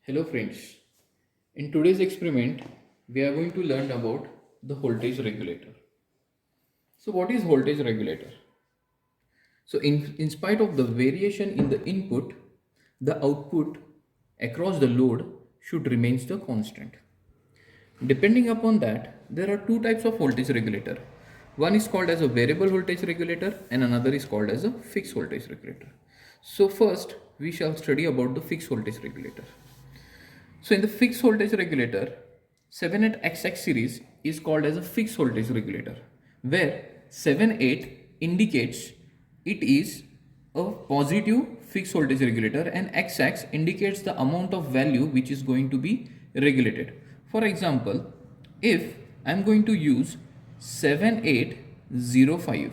Hello friends, in today's experiment we are going to learn about the voltage regulator. So what is voltage regulator? So in spite of the variation in the input, the output across the load should remains the constant. Depending upon that, there are two types of voltage regulator. One is called as a variable voltage regulator and another is called as a fixed voltage regulator. So first we shall study about the fixed voltage regulator. So in the fixed voltage regulator, 78XX series is called as a fixed voltage regulator, where 78 indicates it is a positive fixed voltage regulator and XX indicates the amount of value which is going to be regulated. For example, if I am going to use 7805,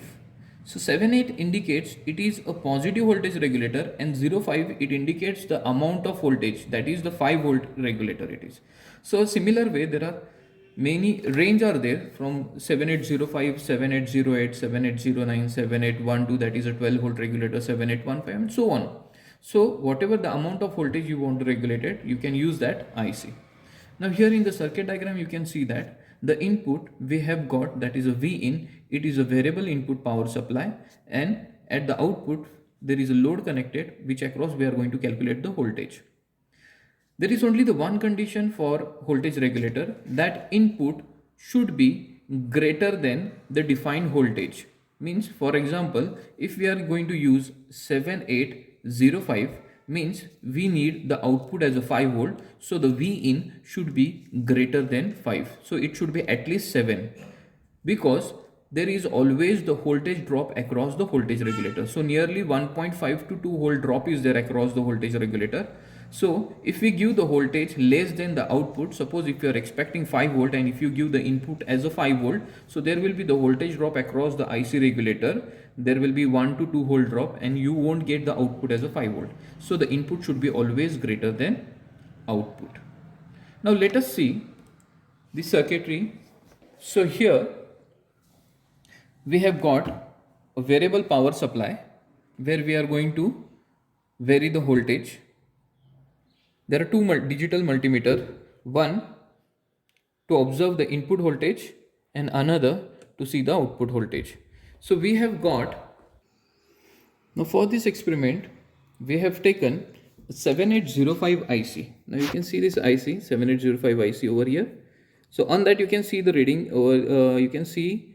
so 78 indicates it is a positive voltage regulator and 05 it indicates the amount of voltage, that is the 5 volt regulator it is. So similar way there are many range are there from 7805, 7808, 7809, 7812, that is a 12 volt regulator, 7815 and so on. So whatever the amount of voltage you want to regulate it, you can use that IC. Now here in the circuit diagram you can see that the input we have got, that is a V in, it is a variable input power supply, and at the output there is a load connected which across we are going to calculate the voltage. There is only the one condition for voltage regulator, that input should be greater than the defined voltage. Means for example, if we are going to use 7805, means we need the output as a 5 volt, so the V in should be greater than 5, so it should be at least 7, because there is always the voltage drop across the voltage regulator. So nearly 1.5 to 2 volt drop is there across the voltage regulator. So if we give the voltage less than the output, suppose if you are expecting 5 volt and if you give the input as a 5 volt, so there will be the voltage drop across the IC regulator, there will be 1 to 2 volt drop and you won't get the output as a 5 volt. So the input should be always greater than output. Now let us see the circuitry. So here we have got a variable power supply where we are going to vary the voltage. There are two digital multimeter, one to observe the input voltage and another to see the output voltage. So we have got, now for this experiment we have taken 7805 IC. Now you can see this IC 7805 IC over here. So on that you can see the reading, or you can see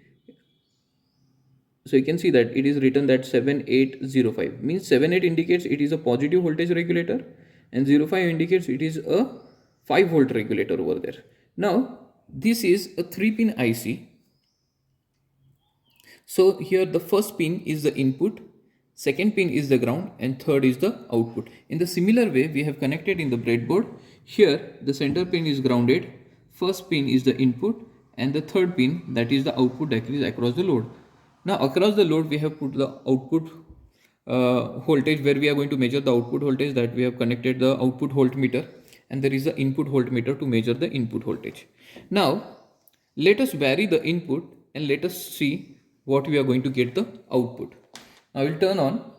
that it is written that 7805 means 78 indicates it is a positive voltage regulator and 05 indicates it is a 5 volt regulator over there. Now this is a 3 pin IC. So here the first pin is the input, second pin is the ground and third is the output. In the similar way we have connected in the breadboard. Here the center pin is grounded, first pin is the input and the third pin, that is the output, that is across the load. Now across the load we have put the output voltage where we are going to measure the output voltage, that we have connected the output voltmeter, and there is the input voltmeter to measure the input voltage. Now let us vary the input and let us see what we are going to get the output. Now I will turn on.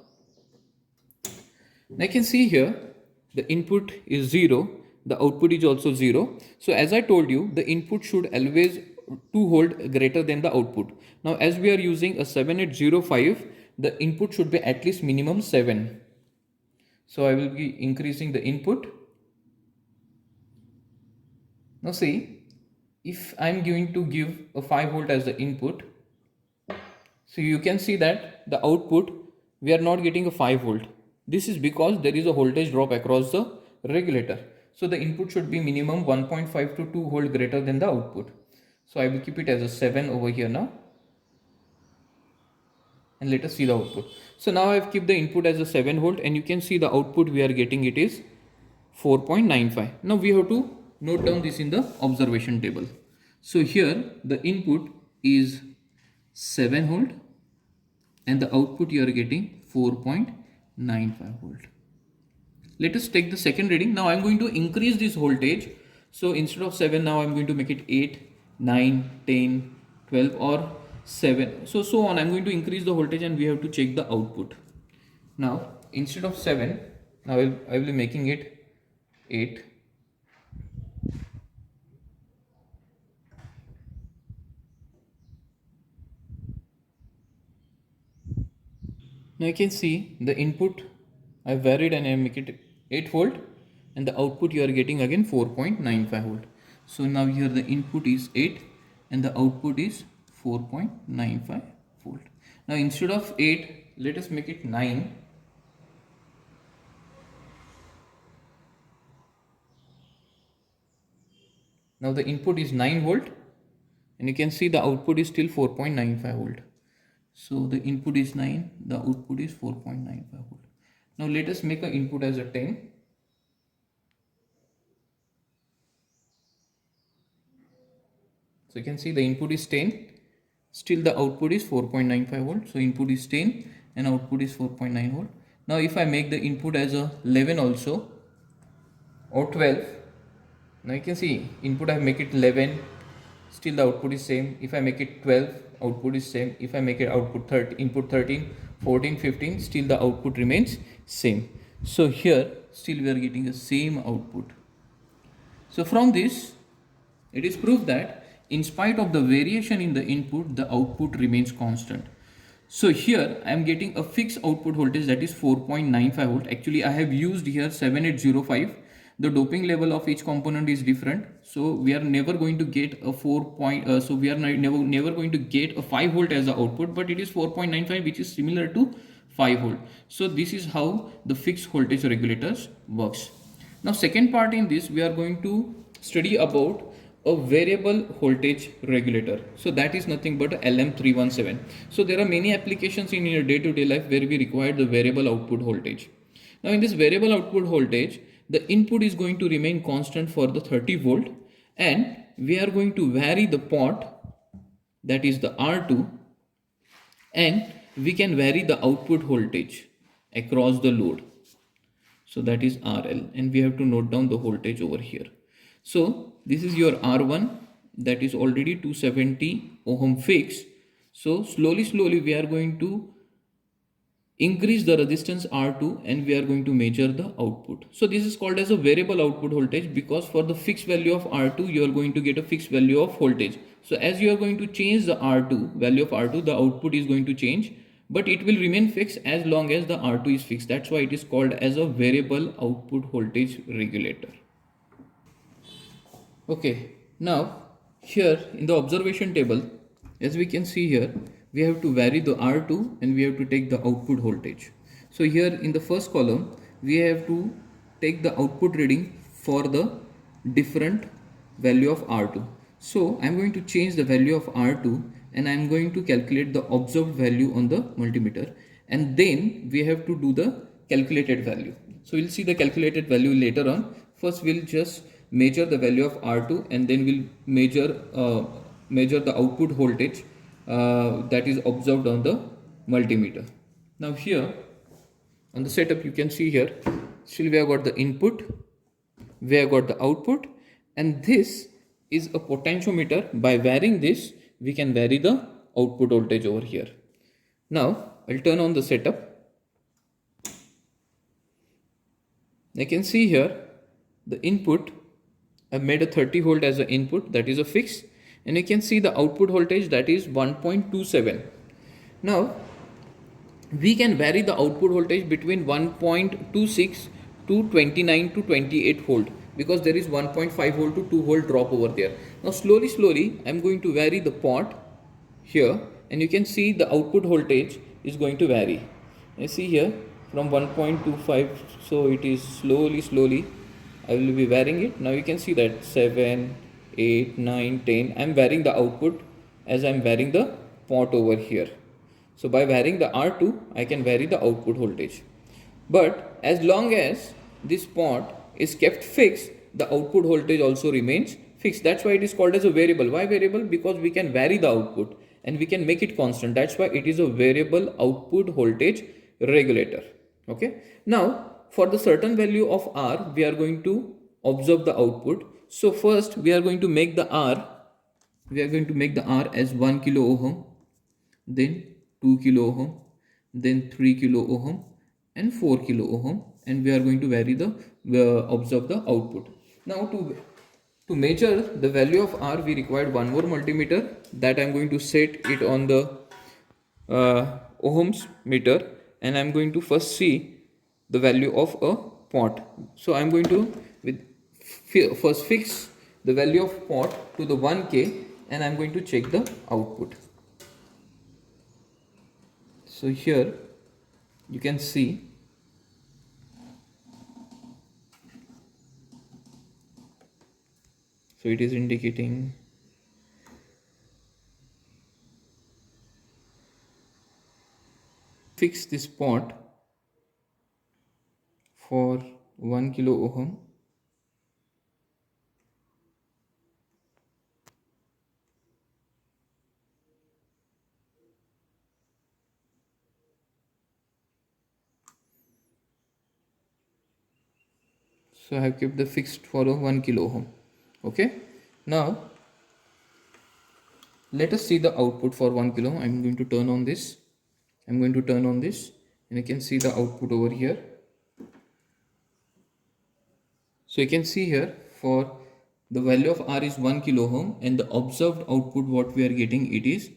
Now I can see here the input is 0, the output is also 0. So as I told you, the input should always 2 volt greater than the output. Now as we are using a 7805, the input should be at least minimum 7. So I will be increasing the input. Now see, if I am going to give a 5 volt as the input, so you can see that the output we are not getting a 5 volt. This is because there is a voltage drop across the regulator. So the input should be minimum 1.5 to 2 volt greater than the output. So I will keep it as a 7 over here now. And let us see the output. So now I have kept the input as a 7 volt and you can see the output we are getting, it is 4.95. Now we have to note down this in the observation table. So here the input is 7 volt and the output you are getting 4.95 volt. Let us take the second reading. Now I am going to increase this voltage. So instead of 7, now I am going to make it 8, 9, 10, 12 or 7. So on. I am going to increase the voltage and we have to check the output. Now instead of 7, now I will be making it 8, Now you can see the input I varied and I make it 8 volt, and the output you are getting again 4.95 volt. So now here the input is 8 and the output is 4.95 volt. Now instead of 8, let us make it 9. Now the input is 9 volt and you can see the output is still 4.95 volt. So the input is 9, the output is 4.95 volt. Now let us make an input as a 10. So you can see the input is 10, still the output is 4.95 volt. So input is 10 and output is 4.9 volt. Now if I make the input as a 11 also or 12, now you can see input I make it 11, still the output is same. If I make it 12, output is same. If I make it output 30, input 13, 14, 15, still the output remains same. So here still we are getting the same output. So from this it is proof that in spite of the variation in the input, the output remains constant. So here I am getting a fixed output voltage, that is 4.95 volt. Actually I have used here 7805. The doping level of each component is different, so we are never going to get a 4 point so we are never going to get a 5 volt as the output, but it is 4.95 which is similar to 5 volt. So this is how the fixed voltage regulators works. Now second part in this, we are going to study about a variable voltage regulator. So that is nothing but a LM317. So there are many applications in your day-to-day life where we require the variable output voltage. Now in this variable output voltage, the input is going to remain constant for the 30 volt, and we are going to vary the pot, that is the R2, and we can vary the output voltage across the load. So that is RL, and we have to note down the voltage over here. So this is your R1, that is already 270 ohm fixed. So slowly we are going to increase the resistance R2 and we are going to measure the output. So this is called as a variable output voltage, because for the fixed value of R2 you are going to get a fixed value of voltage. So as you are going to change the R2 value of R2, the output is going to change, but it will remain fixed as long as the R2 is fixed. That's why it is called as a variable output voltage regulator. Okay, now here in the observation table, as we can see here, we have to vary the R2 and we have to take the output voltage. So here in the first column, we have to take the output reading for the different value of R2. So I'm going to change the value of R2 and I'm going to calculate the observed value on the multimeter, and then we have to do the calculated value. So we'll see the calculated value later on. First we'll just measure the value of R2 and then we'll measure the output voltage that is observed on the multimeter. Now here on the setup you can see here, still we have got the input, we have got the output, and this is a potentiometer. By varying this we can vary the output voltage over here. Now I'll turn on the setup. I can see here the input, I've made a 30 volt as an input, that is a fix, and you can see the output voltage, that is 1.27. Now we can vary the output voltage between 1.26 to 29 to 28 volt, because there is 1.5 volt to 2 volt drop over there. Now slowly I'm going to vary the pot here, and you can see the output voltage is going to vary. You see here from 1.25, so it is slowly I will be varying it. Now you can see that 7, 8, 9, 10. I am varying the output as I am varying the pot over here. So by varying the R2, I can vary the output voltage. But as long as this pot is kept fixed, the output voltage also remains fixed. That's why it is called as a variable. Why variable? Because we can vary the output and we can make it constant. That's why it is a variable output voltage regulator. Okay. Now for the certain value of R, we are going to observe the output. So first we are going to make the R, as 1 kilo ohm, then 2 kilo ohm, then 3 kilo ohm and 4 kilo ohm, and we are going to vary observe the output. Now to measure the value of R, we required one more multimeter, that I am going to set it on the ohms meter, and I'm going to first see the value of a pot. So I'm going to first fix the value of pot to the 1k, and I'm going to check the output. So here you can see so it is indicating fix this pot for 1 kilo ohm. So I have kept the fixed for a 1 kilo ohm. Okay, now let us see the output for 1 kilo. I'm going to turn on this. I'm going to turn on this, and you can see the output over here. So you can see here for the value of R is 1 kilo ohm, and the observed output what we are getting, it is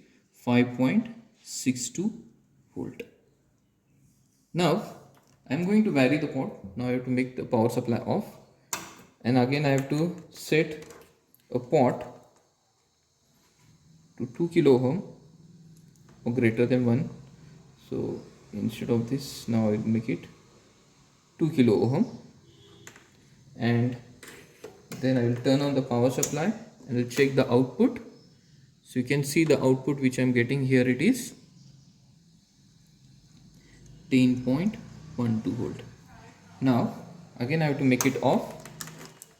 5.62 volt. Now I'm going to vary the pot. Now I have to make the power supply off, and again I have to set a pot to 2 kilo ohm or greater than 1. So instead of this, now I will make it 2 kilo ohm, and then I will turn on the power supply and will check the output. So you can see the output which I am getting here, it is 10.12 volt. Now again I have to make it off,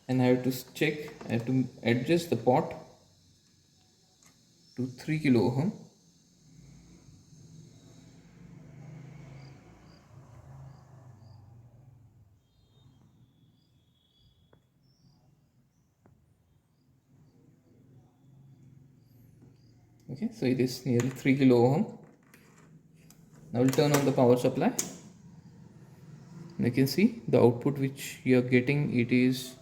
and I have to check, I have to adjust the pot to 3 kilo ohm. Okay, so it is nearly 3 kilo ohm. Now we'll turn on the power supply. You can see the output which you are getting, it is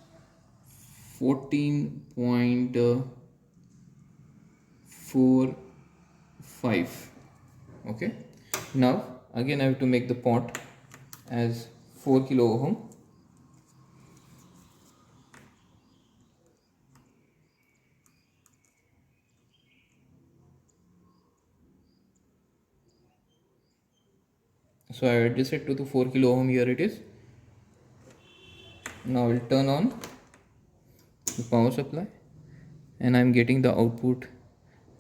14.45. okay, now again I have to make the pot as 4 kilo ohm. So I adjust it to the 4 kilo ohm. Here it is. Now I will turn on the power supply, and I am getting the output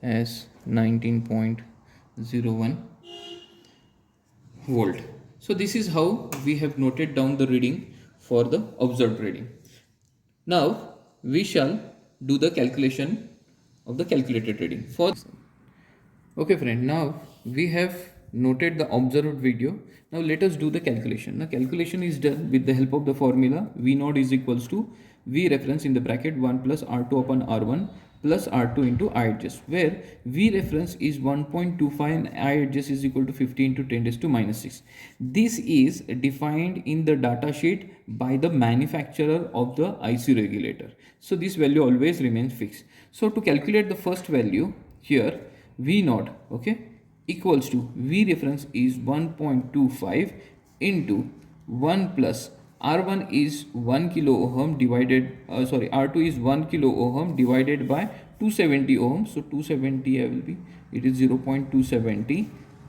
as 19.01 volt. So this is how we have noted down the reading for the observed reading. Now we shall do the calculation of the calculated reading. Okay friend, now we have noted the observed video. Now let us do the calculation. The calculation is done with the help of the formula V naught is equals to V reference in the bracket 1 plus R2 upon R1 plus R2 into I adjust, where V reference is 1.25 and I adjust is equal to 50 into 10 raised to minus 6. This is defined in the data sheet by the manufacturer of the IC regulator. So this value always remains fixed. So to calculate the first value here, V naught, okay, equals to V reference is 1.25 into 1 plus R1 is 1 kilo ohm divided, R2 is 1 kilo ohm divided by 270 ohm. So 270 will be, it is 0.270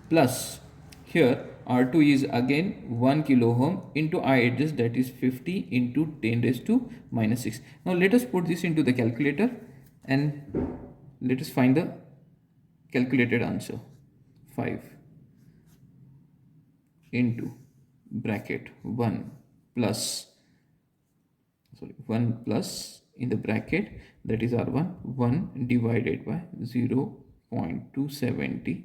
plus here R2 is again 1 kilo ohm into I adjust, that is 50 into 10 raised to minus 6. Now let us put this into the calculator and let us find the calculated answer. 5 into bracket 1 plus 1 plus in the bracket, that is R1, 1 divided by 0.270,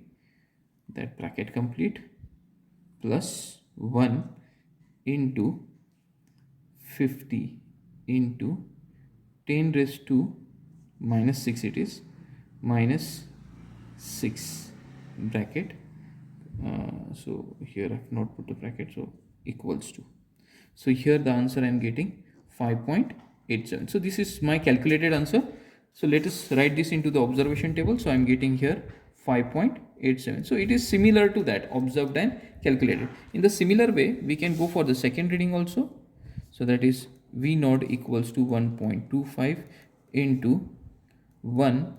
that bracket complete, plus 1 into 50 into 10 raised to minus 6, it is minus 6 bracket. So here I have not put the bracket, so equals to. So here the answer I am getting 5.87. So this is my calculated answer. So let us write this into the observation table. So I am getting here 5.87. 0.87. So it is similar to that observed and calculated. In the similar way, we can go for the second reading also. So that is V naught equals to 1.25 into 1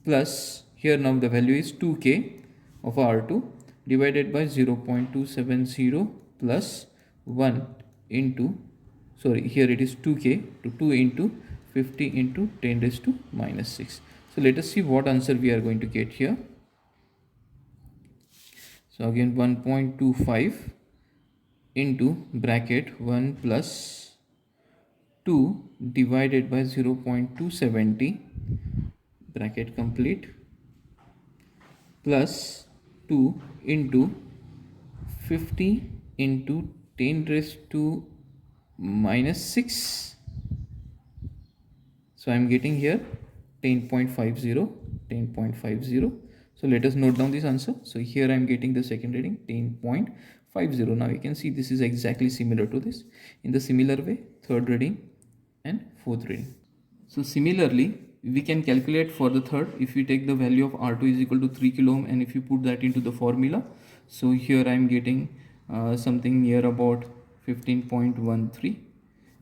plus, here now the value is 2K of R2 divided by 0.270 plus 1 into, sorry, here it is 2K to 2 into 50 into 10 raised to minus 6. So let us see what answer we are going to get here. So again 1.25 into bracket 1 plus 2 divided by 0.270 bracket complete plus 2 into 50 into 10 raised to minus 6. So I am getting here 10.50. So let us note down this answer. So here I am getting the second reading 10.50. Now you can see this is exactly similar to this. In the similar way, third reading and fourth reading. So similarly, we can calculate for the third. If we take the value of R2 is equal to 3 kilo ohm, and if you put that into the formula, so here I am getting something near about 15.13.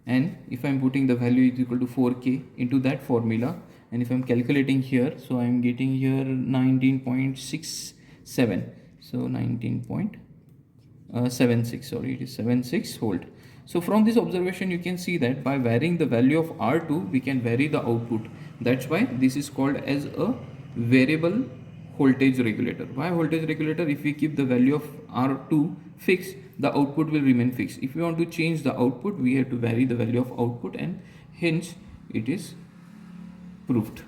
And if I am putting the value is equal to 4K into that formula, and if I am calculating here, so I am getting here 19.67. So 19.76, sorry, it is 76 volt. So from this observation you can see that by varying the value of R2 we can vary the output. That's why this is called as a variable voltage regulator. Why voltage regulator? If we keep the value of R2 fixed, the output will remain fixed. If we want to change the output, we have to vary the value of output, and hence it is proved.